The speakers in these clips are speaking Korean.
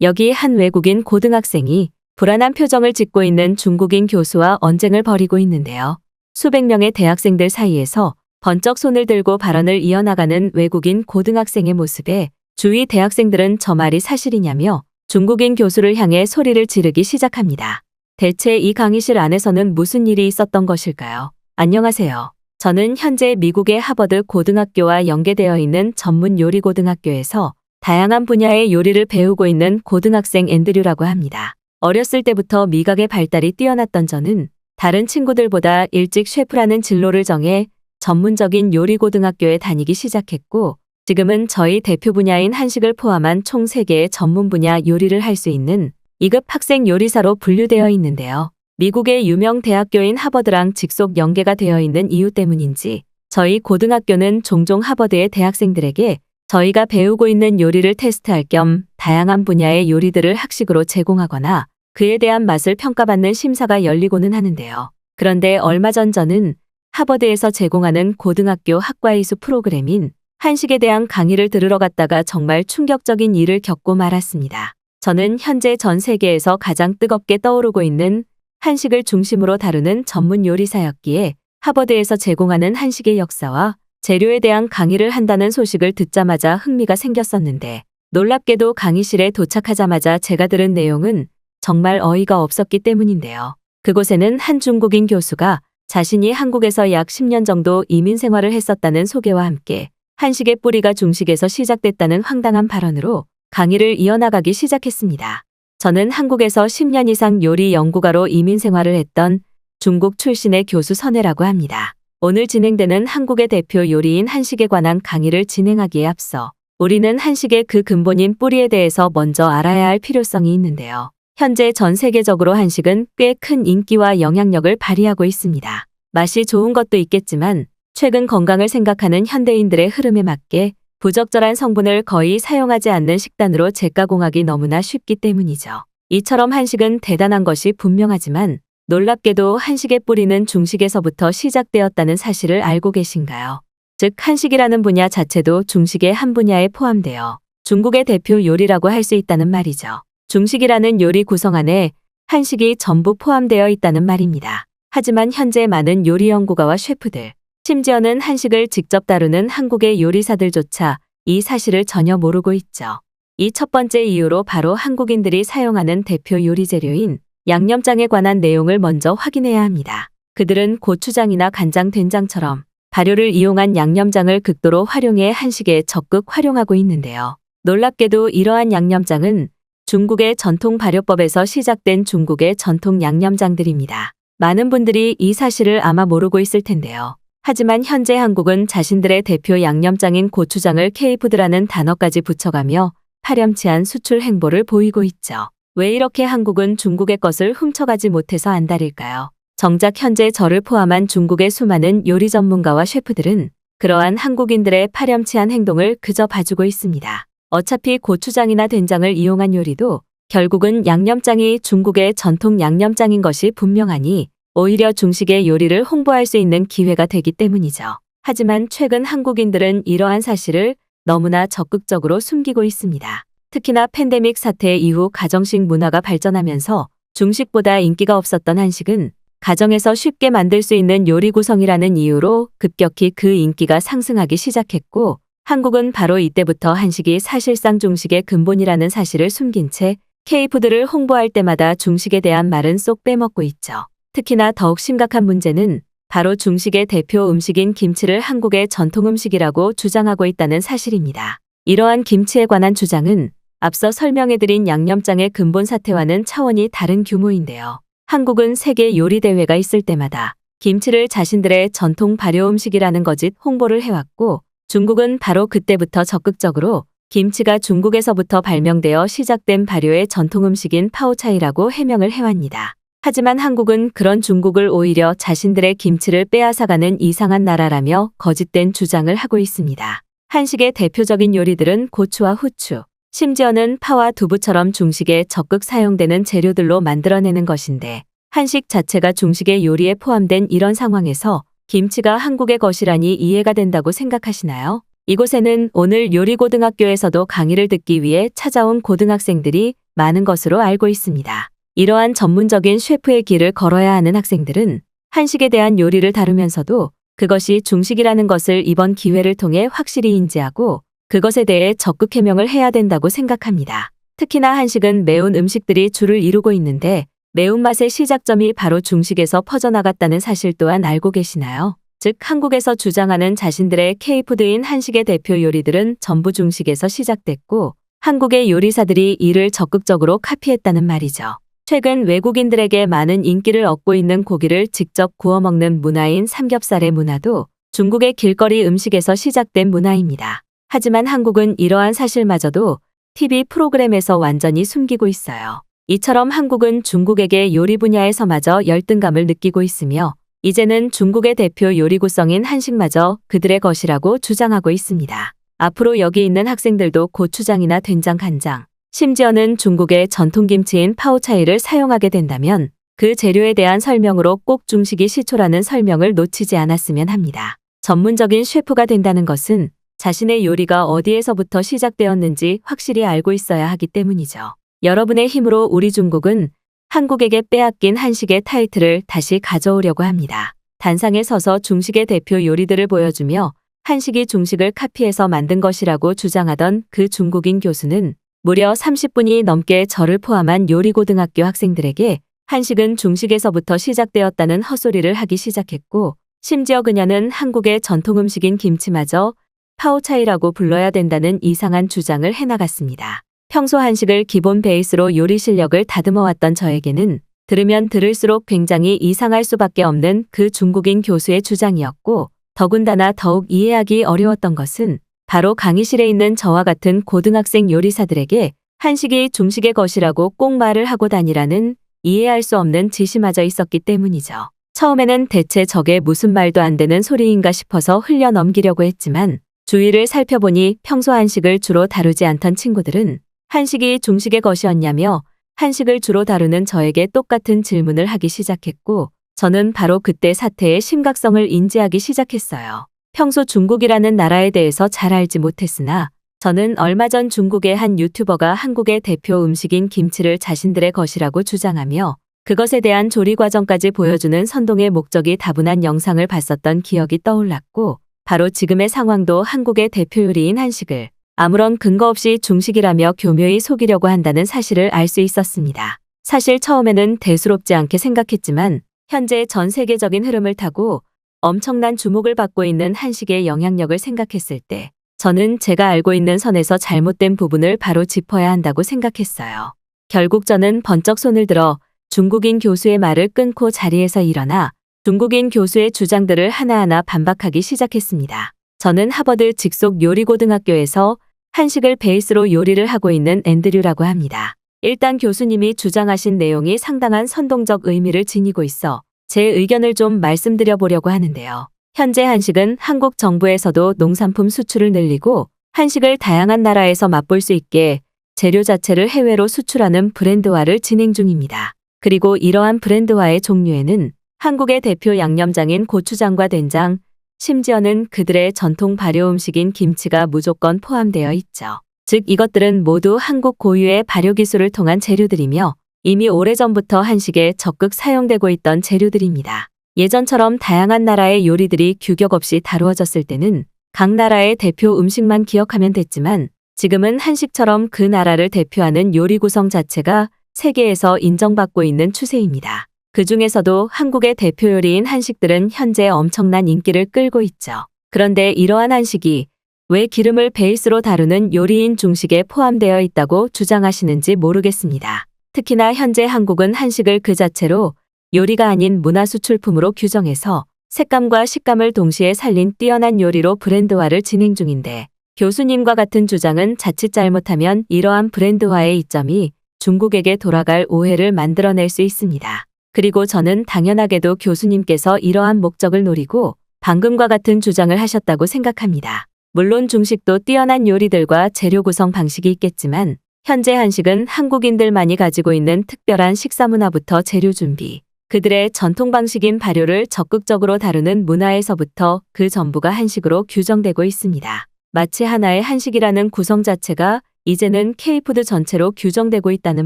여기 한 외국인 고등학생이 불안한 표정을 짓고 있는 중국인 교수와 언쟁을 벌이고 있는데요. 수백 명의 대학생들 사이에서 번쩍 손을 들고 발언을 이어나가는 외국인 고등학생의 모습에 주위 대학생들은 저 말이 사실이냐며 중국인 교수를 향해 소리를 지르기 시작합니다. 대체 이 강의실 안에서는 무슨 일이 있었던 것일까요? 안녕하세요. 저는 현재 미국의 하버드 고등학교와 연계되어 있는 전문 요리고등학교에서 다양한 분야의 요리를 배우고 있는 고등학생 앤드류라고 합니다. 어렸을 때부터 미각의 발달이 뛰어났던 저는 다른 친구들보다 일찍 셰프라는 진로를 정해 전문적인 요리고등학교에 다니기 시작했고, 지금은 저희 대표 분야인 한식을 포함한 총 3개의 전문 분야 요리를 할 수 있는 2급 학생 요리사로 분류되어 있는데요. 미국의 유명 대학교인 하버드랑 직속 연계가 되어 있는 이유 때문인지 저희 고등학교는 종종 하버드의 대학생들에게 저희가 배우고 있는 요리를 테스트할 겸 다양한 분야의 요리들을 학식으로 제공하거나 그에 대한 맛을 평가받는 심사가 열리고는 하는데요. 그런데 얼마 전 저는 하버드에서 제공하는 고등학교 학과이수 프로그램인 한식에 대한 강의를 들으러 갔다가 정말 충격적인 일을 겪고 말았습니다. 저는 현재 전 세계에서 가장 뜨겁게 떠오르고 있는 한식을 중심으로 다루는 전문 요리사였기에 하버드에서 제공하는 한식의 역사와 재료에 대한 강의를 한다는 소식을 듣자마자 흥미가 생겼었는데, 놀랍게도 강의실에 도착하자마자 제가 들은 내용은 정말 어이가 없었기 때문인데요. 그곳에는 한 중국인 교수가 자신이 한국에서 약 10년 정도 이민 생활을 했었다는 소개와 함께 한식의 뿌리가 중식에서 시작됐다는 황당한 발언으로 강의를 이어나가기 시작했습니다. 저는 한국에서 10년 이상 요리 연구가로 이민 생활을 했던 중국 출신의 교수 선혜라고 합니다. 오늘 진행되는 한국의 대표 요리인 한식에 관한 강의를 진행하기에 앞서 우리는 한식의 그 근본인 뿌리에 대해서 먼저 알아야 할 필요성이 있는데요. 현재 전 세계적으로 한식은 꽤 큰 인기와 영향력을 발휘하고 있습니다. 맛이 좋은 것도 있겠지만 최근 건강을 생각하는 현대인들의 흐름에 맞게 부적절한 성분을 거의 사용하지 않는 식단으로 재가공하기 너무나 쉽기 때문이죠. 이처럼 한식은 대단한 것이 분명하지만 놀랍게도 한식의 뿌리는 중식에서부터 시작되었다는 사실을 알고 계신가요? 즉 한식이라는 분야 자체도 중식의 한 분야에 포함되어 중국의 대표 요리라고 할 수 있다는 말이죠. 중식이라는 요리 구성 안에 한식이 전부 포함되어 있다는 말입니다. 하지만 현재 많은 요리 연구가와 셰프들, 심지어는 한식을 직접 다루는 한국의 요리사들조차 이 사실을 전혀 모르고 있죠. 이 첫 번째 이유로 바로 한국인들이 사용하는 대표 요리 재료인 양념장에 관한 내용을 먼저 확인해야 합니다. 그들은 고추장이나 간장, 된장처럼 발효를 이용한 양념장을 극도로 활용해 한식에 적극 활용하고 있는데요. 놀랍게도 이러한 양념장은 중국의 전통 발효법에서 시작된 중국의 전통 양념장들입니다. 많은 분들이 이 사실을 아마 모르고 있을 텐데요. 하지만 현재 한국은 자신들의 대표 양념장인 고추장을 K푸드라는 단어까지 붙여가며 파렴치한 수출 행보를 보이고 있죠. 왜 이렇게 한국은 중국의 것을 훔쳐가지 못해서 안달일까요? 정작 현재 저를 포함한 중국의 수많은 요리 전문가와 셰프들은 그러한 한국인들의 파렴치한 행동을 그저 봐주고 있습니다. 어차피 고추장이나 된장을 이용한 요리도 결국은 양념장이 중국의 전통 양념장인 것이 분명하니 오히려 중식의 요리를 홍보할 수 있는 기회가 되기 때문이죠. 하지만 최근 한국인들은 이러한 사실을 너무나 적극적으로 숨기고 있습니다. 특히나 팬데믹 사태 이후 가정식 문화가 발전하면서 중식보다 인기가 없었던 한식은 가정에서 쉽게 만들 수 있는 요리 구성이라는 이유로 급격히 그 인기가 상승하기 시작했고, 한국은 바로 이때부터 한식이 사실상 중식의 근본이라는 사실을 숨긴 채 K푸드를 홍보할 때마다 중식에 대한 말은 쏙 빼먹고 있죠. 특히나 더욱 심각한 문제는 바로 중식의 대표 음식인 김치를 한국의 전통 음식이라고 주장하고 있다는 사실입니다. 이러한 김치에 관한 주장은 앞서 설명해드린 양념장의 근본 사태와는 차원이 다른 규모인데요. 한국은 세계 요리 대회가 있을 때마다 김치를 자신들의 전통 발효 음식이라는 거짓 홍보를 해왔고, 중국은 바로 그때부터 적극적으로 김치가 중국에서부터 발명되어 시작된 발효의 전통 음식인 파오차이라고 해명을 해왔니다. 하지만 한국은 그런 중국을 오히려 자신들의 김치를 빼앗아가는 이상한 나라라며 거짓된 주장을 하고 있습니다. 한식의 대표적인 요리들은 고추와 후추, 심지어는 파와 두부처럼 중식에 적극 사용되는 재료들로 만들어내는 것인데, 한식 자체가 중식의 요리에 포함된 이런 상황에서 김치가 한국의 것이라니 이해가 된다고 생각하시나요? 이곳에는 오늘 요리고등학교에서도 강의를 듣기 위해 찾아온 고등학생들이 많은 것으로 알고 있습니다. 이러한 전문적인 셰프의 길을 걸어야 하는 학생들은 한식에 대한 요리를 다루면서도 그것이 중식이라는 것을 이번 기회를 통해 확실히 인지하고 그것에 대해 적극 해명을 해야 된다고 생각합니다. 특히나 한식은 매운 음식들이 주를 이루고 있는데 매운맛의 시작점이 바로 중식에서 퍼져나갔다는 사실 또한 알고 계시나요? 즉 한국에서 주장하는 자신들의 K푸드인 한식의 대표 요리들은 전부 중식에서 시작됐고 한국의 요리사들이 이를 적극적으로 카피했다는 말이죠. 최근 외국인들에게 많은 인기를 얻고 있는 고기를 직접 구워 먹는 문화인 삼겹살의 문화도 중국의 길거리 음식에서 시작된 문화입니다. 하지만 한국은 이러한 사실마저도 TV 프로그램에서 완전히 숨기고 있어요. 이처럼 한국은 중국에게 요리 분야에서마저 열등감을 느끼고 있으며 이제는 중국의 대표 요리구성인 한식마저 그들의 것이라고 주장하고 있습니다. 앞으로 여기 있는 학생들도 고추장이나 된장, 간장, 심지어는 중국의 전통김치인 파오차이를 사용하게 된다면 그 재료에 대한 설명으로 꼭 중식이 시초라는 설명을 놓치지 않았으면 합니다. 전문적인 셰프가 된다는 것은 자신의 요리가 어디에서부터 시작되었는지 확실히 알고 있어야 하기 때문이죠. 여러분의 힘으로 우리 중국은 한국에게 빼앗긴 한식의 타이틀을 다시 가져오려고 합니다. 단상에 서서 중식의 대표 요리들을 보여주며 한식이 중식을 카피해서 만든 것이라고 주장하던 그 중국인 교수는 무려 30분이 넘게 저를 포함한 요리고등학교 학생들에게 한식은 중식에서부터 시작되었다는 헛소리를 하기 시작했고 심지어 그녀는 한국의 전통음식인 김치마저 파오차이라고 불러야 된다는 이상한 주장을 해나갔습니다. 평소 한식을 기본 베이스로 요리 실력을 다듬어왔던 저에게는 들으면 들을수록 굉장히 이상할 수밖에 없는 그 중국인 교수의 주장이었고 더군다나 더욱 이해하기 어려웠던 것은 바로 강의실에 있는 저와 같은 고등학생 요리사들에게 한식이 중식의 것이라고 꼭 말을 하고 다니라는 이해할 수 없는 지시마저 있었기 때문이죠. 처음에는 대체 저게 무슨 말도 안 되는 소리인가 싶어서 흘려 넘기려고 했지만 주위를 살펴보니 평소 한식을 주로 다루지 않던 친구들은 한식이 중식의 것이었냐며 한식을 주로 다루는 저에게 똑같은 질문을 하기 시작했고 저는 바로 그때 사태의 심각성을 인지하기 시작했어요. 평소 중국이라는 나라에 대해서 잘 알지 못했으나 저는 얼마 전 중국의 한 유튜버가 한국의 대표 음식인 김치를 자신들의 것이라고 주장하며 그것에 대한 조리 과정까지 보여주는 선동의 목적이 다분한 영상을 봤었던 기억이 떠올랐고 바로 지금의 상황도 한국의 대표 요리인 한식을 아무런 근거 없이 중식이라며 교묘히 속이려고 한다는 사실을 알 수 있었습니다. 사실 처음에는 대수롭지 않게 생각했지만 현재 전 세계적인 흐름을 타고 엄청난 주목을 받고 있는 한식의 영향력을 생각했을 때 저는 제가 알고 있는 선에서 잘못된 부분을 바로 짚어야 한다고 생각했어요. 결국 저는 번쩍 손을 들어 중국인 교수의 말을 끊고 자리에서 일어나 중국인 교수의 주장들을 하나하나 반박하기 시작했습니다. 저는 하버드 직속 요리고등학교에서 한식을 베이스로 요리를 하고 있는 앤드류라고 합니다. 일단 교수님이 주장하신 내용이 상당한 선동적 의미를 지니고 있어 제 의견을 좀 말씀드려 보려고 하는데요. 현재 한식은 한국 정부에서도 농산품 수출을 늘리고 한식을 다양한 나라에서 맛볼 수 있게 재료 자체를 해외로 수출하는 브랜드화를 진행 중입니다. 그리고 이러한 브랜드화의 종류에는 한국의 대표 양념장인 고추장과 된장, 심지어는 그들의 전통 발효 음식인 김치가 무조건 포함되어 있죠. 즉 이것들은 모두 한국 고유의 발효 기술을 통한 재료들이며 이미 오래전부터 한식에 적극 사용되고 있던 재료들입니다. 예전처럼 다양한 나라의 요리들이 규격 없이 다루어졌을 때는 각 나라의 대표 음식만 기억하면 됐지만 지금은 한식처럼 그 나라를 대표하는 요리 구성 자체가 세계에서 인정받고 있는 추세입니다. 그 중에서도 한국의 대표 요리인 한식들은 현재 엄청난 인기를 끌고 있죠. 그런데 이러한 한식이 왜 기름을 베이스로 다루는 요리인 중식에 포함되어 있다고 주장하시는지 모르겠습니다. 특히나 현재 한국은 한식을 그 자체로 요리가 아닌 문화 수출품으로 규정해서 색감과 식감을 동시에 살린 뛰어난 요리로 브랜드화를 진행 중인데 교수님과 같은 주장은 자칫 잘못하면 이러한 브랜드화의 이점이 중국에게 돌아갈 오해를 만들어낼 수 있습니다. 그리고 저는 당연하게도 교수님께서 이러한 목적을 노리고 방금과 같은 주장을 하셨다고 생각합니다. 물론 중식도 뛰어난 요리들과 재료 구성 방식이 있겠지만 현재 한식은 한국인들만이 가지고 있는 특별한 식사 문화부터 재료 준비, 그들의 전통 방식인 발효를 적극적으로 다루는 문화에서부터 그 전부가 한식으로 규정되고 있습니다. 마치 하나의 한식이라는 구성 자체가 이제는 K푸드 전체로 규정되고 있다는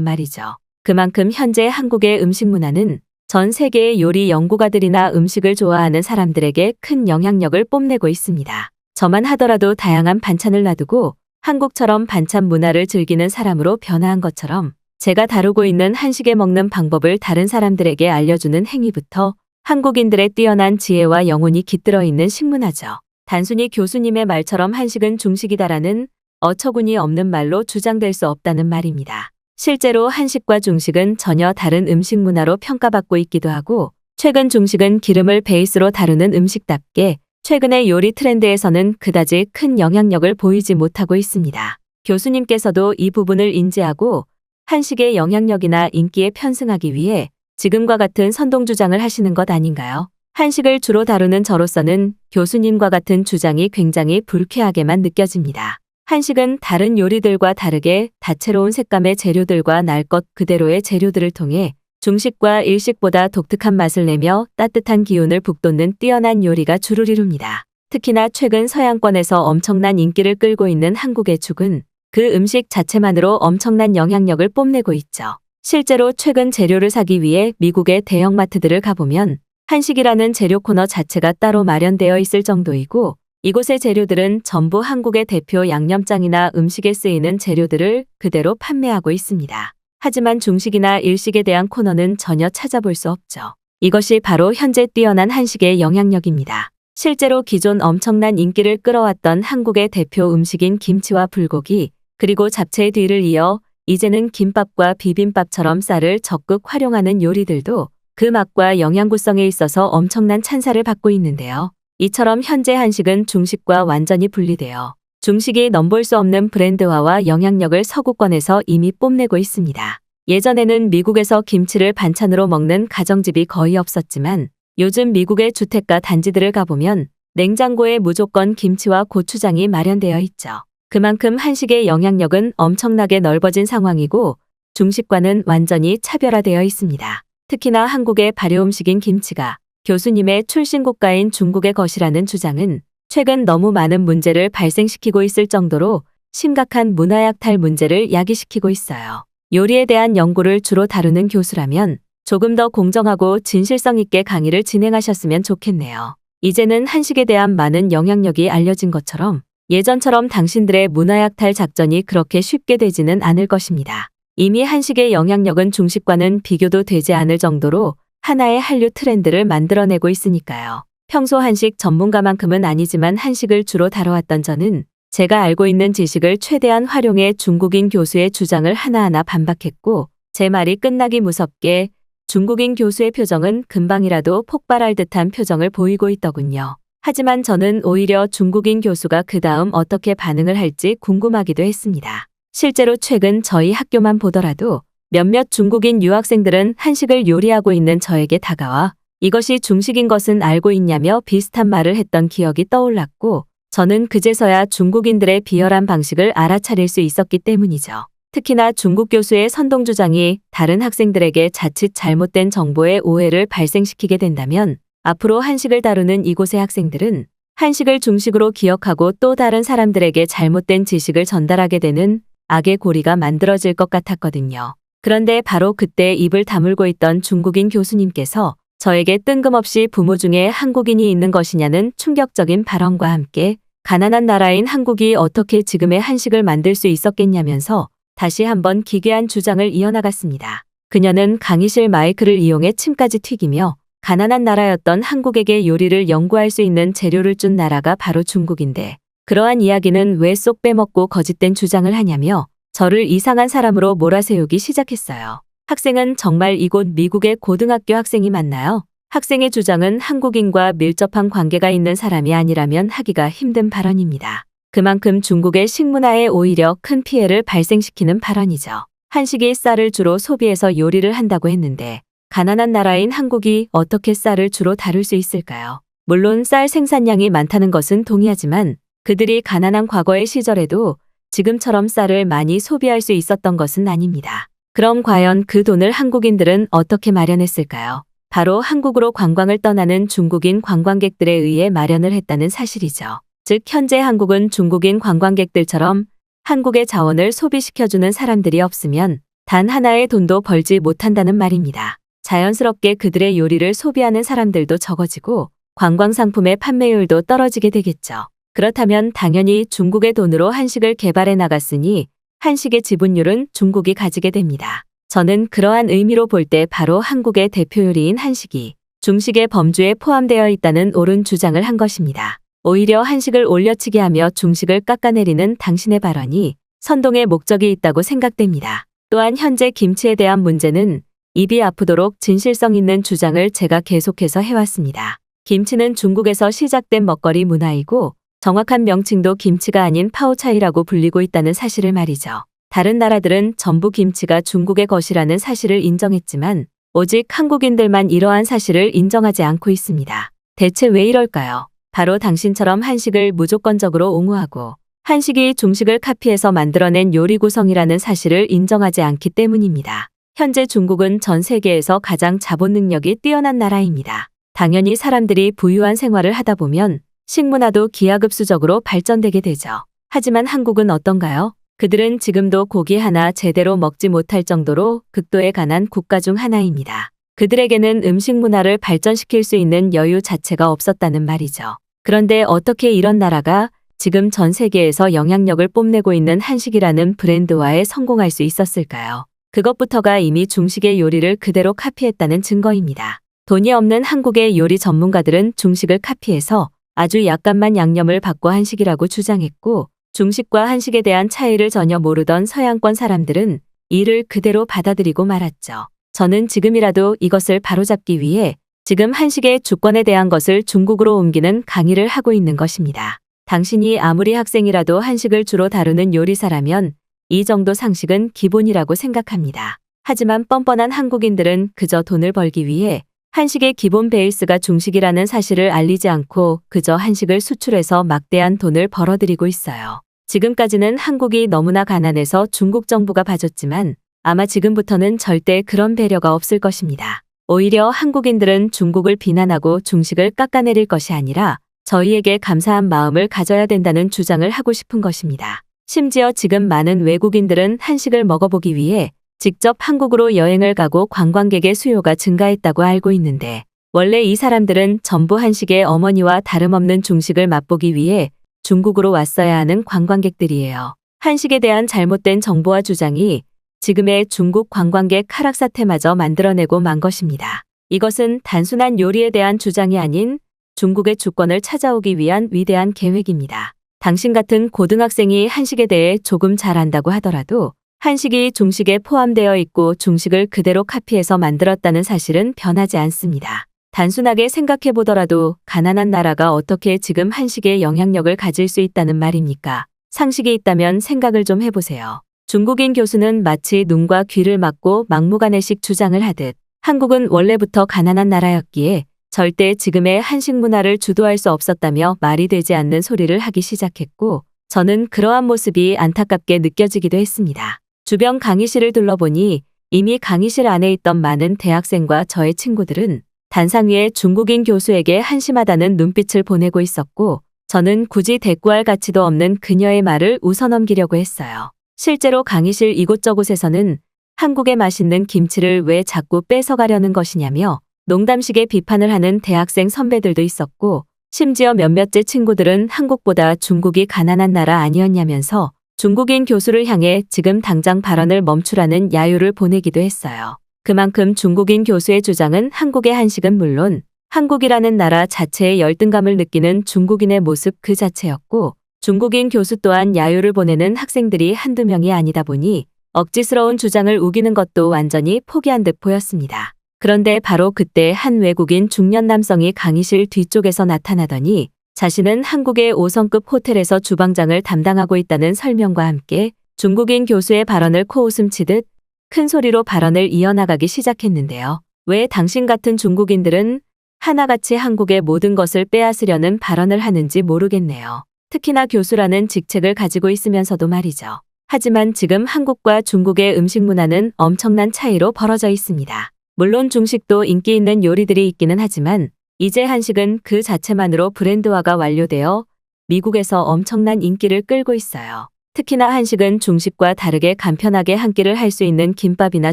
말이죠. 그만큼 현재 한국의 음식 문화는 전 세계의 요리 연구가들이나 음식을 좋아하는 사람들에게 큰 영향력을 뽐내고 있습니다. 저만 하더라도 다양한 반찬을 놔두고 한국처럼 반찬 문화를 즐기는 사람으로 변화한 것처럼 제가 다루고 있는 한식에 먹는 방법을 다른 사람들에게 알려주는 행위부터 한국인들의 뛰어난 지혜와 영혼이 깃들어 있는 식문화죠. 단순히 교수님의 말처럼 한식은 중식이다라는 어처구니 없는 말로 주장될 수 없다는 말입니다. 실제로 한식과 중식은 전혀 다른 음식 문화로 평가받고 있기도 하고 최근 중식은 기름을 베이스로 다루는 음식답게 최근의 요리 트렌드에서는 그다지 큰 영향력을 보이지 못하고 있습니다. 교수님께서도 이 부분을 인지하고 한식의 영향력이나 인기에 편승하기 위해 지금과 같은 선동 주장을 하시는 것 아닌가요? 한식을 주로 다루는 저로서는 교수님과 같은 주장이 굉장히 불쾌하게만 느껴집니다. 한식은 다른 요리들과 다르게 다채로운 색감의 재료들과 날 것 그대로의 재료들을 통해 중식과 일식보다 독특한 맛을 내며 따뜻한 기운을 북돋는 뛰어난 요리가 주를 이룹니다. 특히나 최근 서양권에서 엄청난 인기를 끌고 있는 한국의 죽은 그 음식 자체만으로 엄청난 영향력을 뽐내고 있죠. 실제로 최근 재료를 사기 위해 미국의 대형마트들을 가보면 한식이라는 재료 코너 자체가 따로 마련되어 있을 정도이고 이곳의 재료들은 전부 한국의 대표 양념장이나 음식에 쓰이는 재료들을 그대로 판매하고 있습니다. 하지만 중식이나 일식에 대한 코너는 전혀 찾아볼 수 없죠. 이것이 바로 현재 뛰어난 한식의 영향력입니다. 실제로 기존 엄청난 인기를 끌어왔던 한국의 대표 음식인 김치와 불고기, 그리고 잡채의 뒤를 이어 이제는 김밥과 비빔밥처럼 쌀을 적극 활용하는 요리들도 그 맛과 영양구성에 있어서 엄청난 찬사를 받고 있는데요. 이처럼 현재 한식은 중식과 완전히 분리되어 중식이 넘볼 수 없는 브랜드화와 영향력을 서구권에서 이미 뽐내고 있습니다. 예전에는 미국에서 김치를 반찬으로 먹는 가정집이 거의 없었지만 요즘 미국의 주택가 단지들을 가보면 냉장고에 무조건 김치와 고추장이 마련되어 있죠. 그만큼 한식의 영향력은 엄청나게 넓어진 상황이고 중식과는 완전히 차별화되어 있습니다. 특히나 한국의 발효음식인 김치가 교수님의 출신 국가인 중국의 것이라는 주장은 최근 너무 많은 문제를 발생시키고 있을 정도로 심각한 문화약탈 문제를 야기시키고 있어요. 요리에 대한 연구를 주로 다루는 교수라면 조금 더 공정하고 진실성 있게 강의를 진행하셨으면 좋겠네요. 이제는 한식에 대한 많은 영향력이 알려진 것처럼 예전처럼 당신들의 문화약탈 작전이 그렇게 쉽게 되지는 않을 것입니다. 이미 한식의 영향력은 중식과는 비교도 되지 않을 정도로 하나의 한류 트렌드를 만들어내고 있으니까요. 평소 한식 전문가만큼은 아니지만 한식을 주로 다뤄왔던 저는 제가 알고 있는 지식을 최대한 활용해 중국인 교수의 주장을 하나하나 반박했고 제 말이 끝나기 무섭게 중국인 교수의 표정은 금방이라도 폭발할 듯한 표정을 보이고 있더군요. 하지만 저는 오히려 중국인 교수가 그 다음 어떻게 반응을 할지 궁금하기도 했습니다. 실제로 최근 저희 학교만 보더라도 몇몇 중국인 유학생들은 한식을 요리하고 있는 저에게 다가와 이것이 중식인 것은 알고 있냐며 비슷한 말을 했던 기억이 떠올랐고 저는 그제서야 중국인들의 비열한 방식을 알아차릴 수 있었기 때문이죠. 특히나 중국 교수의 선동 주장이 다른 학생들에게 자칫 잘못된 정보의 오해를 발생시키게 된다면 앞으로 한식을 다루는 이곳의 학생들은 한식을 중식으로 기억하고 또 다른 사람들에게 잘못된 지식을 전달하게 되는 악의 고리가 만들어질 것 같았거든요. 그런데 바로 그때 입을 다물고 있던 중국인 교수님께서 저에게 뜬금없이 부모 중에 한국인이 있는 것이냐는 충격적인 발언과 함께 가난한 나라인 한국이 어떻게 지금의 한식을 만들 수 있었겠냐면서 다시 한번 기괴한 주장을 이어나갔습니다. 그녀는 강의실 마이크를 이용해 침까지 튀기며 가난한 나라였던 한국에게 요리를 연구할 수 있는 재료를 준 나라가 바로 중국인데 그러한 이야기는 왜 쏙 빼먹고 거짓된 주장을 하냐며 저를 이상한 사람으로 몰아세우기 시작했어요. 학생은 정말 이곳 미국의 고등학교 학생이 맞나요? 학생의 주장은 한국인과 밀접한 관계가 있는 사람이 아니라면 하기가 힘든 발언입니다. 그만큼 중국의 식문화에 오히려 큰 피해를 발생시키는 발언이죠. 한식이 쌀을 주로 소비해서 요리를 한다고 했는데 가난한 나라인 한국이 어떻게 쌀을 주로 다룰 수 있을까요? 물론 쌀 생산량이 많다는 것은 동의하지만 그들이 가난한 과거의 시절에도 지금처럼 쌀을 많이 소비할 수 있었던 것은 아닙니다. 그럼 과연 그 돈을 한국인들은 어떻게 마련했을까요? 바로 한국으로 관광을 떠나는 중국인 관광객들에 의해 마련을 했다는 사실이죠. 즉 현재 한국은 중국인 관광객들처럼 한국의 자원을 소비시켜주는 사람들이 없으면 단 하나의 돈도 벌지 못한다는 말입니다. 자연스럽게 그들의 요리를 소비하는 사람들도 적어지고 관광상품의 판매율도 떨어지게 되겠죠. 그렇다면 당연히 중국의 돈으로 한식을 개발해 나갔으니 한식의 지분율은 중국이 가지게 됩니다. 저는 그러한 의미로 볼 때 바로 한국의 대표 요리인 한식이 중식의 범주에 포함되어 있다는 옳은 주장을 한 것입니다. 오히려 한식을 올려치게 하며 중식을 깎아내리는 당신의 발언이 선동의 목적이 있다고 생각됩니다. 또한 현재 김치에 대한 문제는 입이 아프도록 진실성 있는 주장을 제가 계속해서 해왔습니다. 김치는 중국에서 시작된 먹거리 문화이고 정확한 명칭도 김치가 아닌 파오차이라고 불리고 있다는 사실을 말이죠. 다른 나라들은 전부 김치가 중국의 것이라는 사실을 인정했지만 오직 한국인들만 이러한 사실을 인정하지 않고 있습니다. 대체 왜 이럴까요? 바로 당신처럼 한식을 무조건적으로 옹호하고 한식이 중식을 카피해서 만들어낸 요리 구성이라는 사실을 인정하지 않기 때문입니다. 현재 중국은 전 세계에서 가장 자본 능력이 뛰어난 나라입니다. 당연히 사람들이 부유한 생활을 하다 보면 식문화도 기하급수적으로 발전되게 되죠. 하지만 한국은 어떤가요? 그들은 지금도 고기 하나 제대로 먹지 못할 정도로 극도에 가난 국가 중 하나입니다. 그들에게는 음식 문화를 발전시킬 수 있는 여유 자체가 없었다는 말이죠. 그런데 어떻게 이런 나라가 지금 전 세계에서 영향력을 뽐내고 있는 한식이라는 브랜드화에 성공할 수 있었을까요? 그것부터가 이미 중식의 요리를 그대로 카피했다는 증거입니다. 돈이 없는 한국의 요리 전문가들은 중식을 카피해서 아주 약간만 양념을 바꿔 한식이라고 주장했고 중식과 한식에 대한 차이를 전혀 모르던 서양권 사람들은 이를 그대로 받아들이고 말았죠. 저는 지금이라도 이것을 바로잡기 위해 지금 한식의 주권에 대한 것을 중국으로 옮기는 강의를 하고 있는 것입니다. 당신이 아무리 학생이라도 한식을 주로 다루는 요리사라면 이 정도 상식은 기본이라고 생각합니다. 하지만 뻔뻔한 한국인들은 그저 돈을 벌기 위해 한식의 기본 베이스가 중식이라는 사실을 알리지 않고 그저 한식을 수출해서 막대한 돈을 벌어들이고 있어요. 지금까지는 한국이 너무나 가난해서 중국 정부가 봐줬지만 아마 지금부터는 절대 그런 배려가 없을 것입니다. 오히려 한국인들은 중국을 비난하고 중식을 깎아내릴 것이 아니라 저희에게 감사한 마음을 가져야 된다는 주장을 하고 싶은 것입니다. 심지어 지금 많은 외국인들은 한식을 먹어보기 위해 직접 한국으로 여행을 가고 관광객의 수요가 증가했다고 알고 있는데 원래 이 사람들은 전부 한식의 어머니와 다름없는 중식을 맛보기 위해 중국으로 왔어야 하는 관광객들이에요. 한식에 대한 잘못된 정보와 주장이 지금의 중국 관광객 하락 사태마저 만들어내고 만 것입니다. 이것은 단순한 요리에 대한 주장이 아닌 중국의 주권을 찾아오기 위한 위대한 계획입니다. 당신 같은 고등학생이 한식에 대해 조금 잘 안다고 하더라도 한식이 중식에 포함되어 있고 중식을 그대로 카피해서 만들었다는 사실은 변하지 않습니다. 단순하게 생각해 보더라도 가난한 나라가 어떻게 지금 한식에 영향력을 가질 수 있다는 말입니까? 상식이 있다면 생각을 좀 해보세요. 중국인 교수는 마치 눈과 귀를 막고 막무가내식 주장을 하듯 한국은 원래부터 가난한 나라였기에 절대 지금의 한식 문화를 주도할 수 없었다며 말이 되지 않는 소리를 하기 시작했고 저는 그러한 모습이 안타깝게 느껴지기도 했습니다. 주변 강의실을 둘러보니 이미 강의실 안에 있던 많은 대학생과 저의 친구들은 단상 위에 중국인 교수에게 한심하다는 눈빛을 보내고 있었고 저는 굳이 대꾸할 가치도 없는 그녀의 말을 웃어넘기려고 했어요. 실제로 강의실 이곳저곳에서는 한국의 맛있는 김치를 왜 자꾸 뺏어가려는 것이냐며 농담식의 비판을 하는 대학생 선배들도 있었고 심지어 몇몇째 친구들은 한국보다 중국이 가난한 나라 아니었냐면서 중국인 교수를 향해 지금 당장 발언을 멈추라는 야유를 보내기도 했어요. 그만큼 중국인 교수의 주장은 한국의 한식은 물론 한국이라는 나라 자체의 열등감을 느끼는 중국인의 모습 그 자체였고 중국인 교수 또한 야유를 보내는 학생들이 한두 명이 아니다 보니 억지스러운 주장을 우기는 것도 완전히 포기한 듯 보였습니다. 그런데 바로 그때 한 외국인 중년 남성이 강의실 뒤쪽에서 나타나더니 자신은 한국의 5성급 호텔에서 주방장을 담당하고 있다는 설명과 함께 중국인 교수의 발언을 코웃음 치듯 큰 소리로 발언을 이어나가기 시작했는데요. 왜 당신 같은 중국인들은 하나같이 한국의 모든 것을 빼앗으려는 발언을 하는지 모르겠네요. 특히나 교수라는 직책을 가지고 있으면서도 말이죠. 하지만 지금 한국과 중국의 음식 문화는 엄청난 차이로 벌어져 있습니다. 물론 중식도 인기 있는 요리들이 있기는 하지만 이제 한식은 그 자체만으로 브랜드화가 완료되어 미국에서 엄청난 인기를 끌고 있어요. 특히나 한식은 중식과 다르게 간편하게 한 끼를 할 수 있는 김밥이나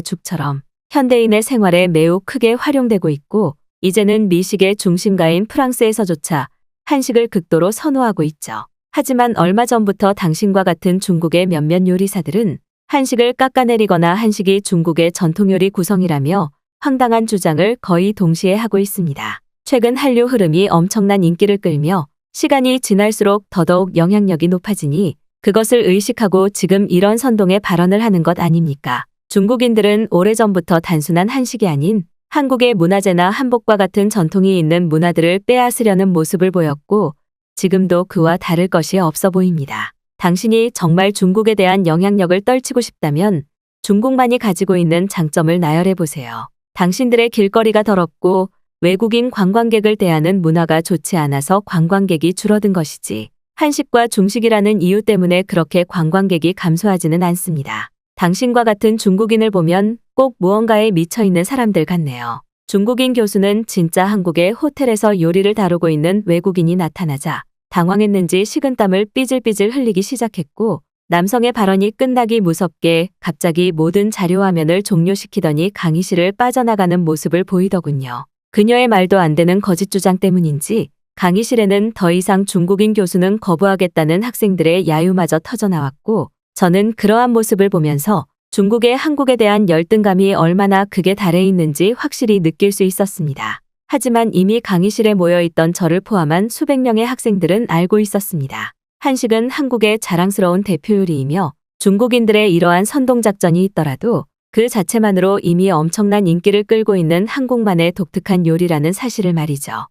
죽처럼 현대인의 생활에 매우 크게 활용되고 있고, 이제는 미식의 중심가인 프랑스에서조차 한식을 극도로 선호하고 있죠. 하지만 얼마 전부터 당신과 같은 중국의 몇몇 요리사들은 한식을 깎아내리거나 한식이 중국의 전통요리 구성이라며 황당한 주장을 거의 동시에 하고 있습니다. 최근 한류 흐름이 엄청난 인기를 끌며 시간이 지날수록 더더욱 영향력이 높아지니 그것을 의식하고 지금 이런 선동의 발언을 하는 것 아닙니까? 중국인들은 오래전부터 단순한 한식이 아닌 한국의 문화재나 한복과 같은 전통이 있는 문화들을 빼앗으려는 모습을 보였고, 지금도 그와 다를 것이 없어 보입니다. 당신이 정말 중국에 대한 영향력을 떨치고 싶다면 중국만이 가지고 있는 장점을 나열해 보세요. 당신들의 길거리가 더럽고 외국인 관광객을 대하는 문화가 좋지 않아서 관광객이 줄어든 것이지, 한식과 중식이라는 이유 때문에 그렇게 관광객이 감소하지는 않습니다. 당신과 같은 중국인을 보면 꼭 무언가에 미쳐 있는 사람들 같네요. 중국인 교수는 진짜 한국의 호텔에서 요리를 다루고 있는 외국인이 나타나자 당황했는지 식은땀을 삐질삐질 흘리기 시작했고, 남성의 발언이 끝나기 무섭게 갑자기 모든 자료 화면을 종료시키더니 강의실을 빠져나가는 모습을 보이더군요. 그녀의 말도 안 되는 거짓 주장 때문인지 강의실에는 더 이상 중국인 교수는 거부하겠다는 학생들의 야유마저 터져나왔고, 저는 그러한 모습을 보면서 중국의 한국에 대한 열등감이 얼마나 극에 달해 있는지 확실히 느낄 수 있었습니다. 하지만 이미 강의실에 모여있던 저를 포함한 수백 명의 학생들은 알고 있었습니다. 한식은 한국의 자랑스러운 대표 요리이며 중국인들의 이러한 선동작전이 있더라도 그 자체만으로 이미 엄청난 인기를 끌고 있는 한국만의 독특한 요리라는 사실을 말이죠.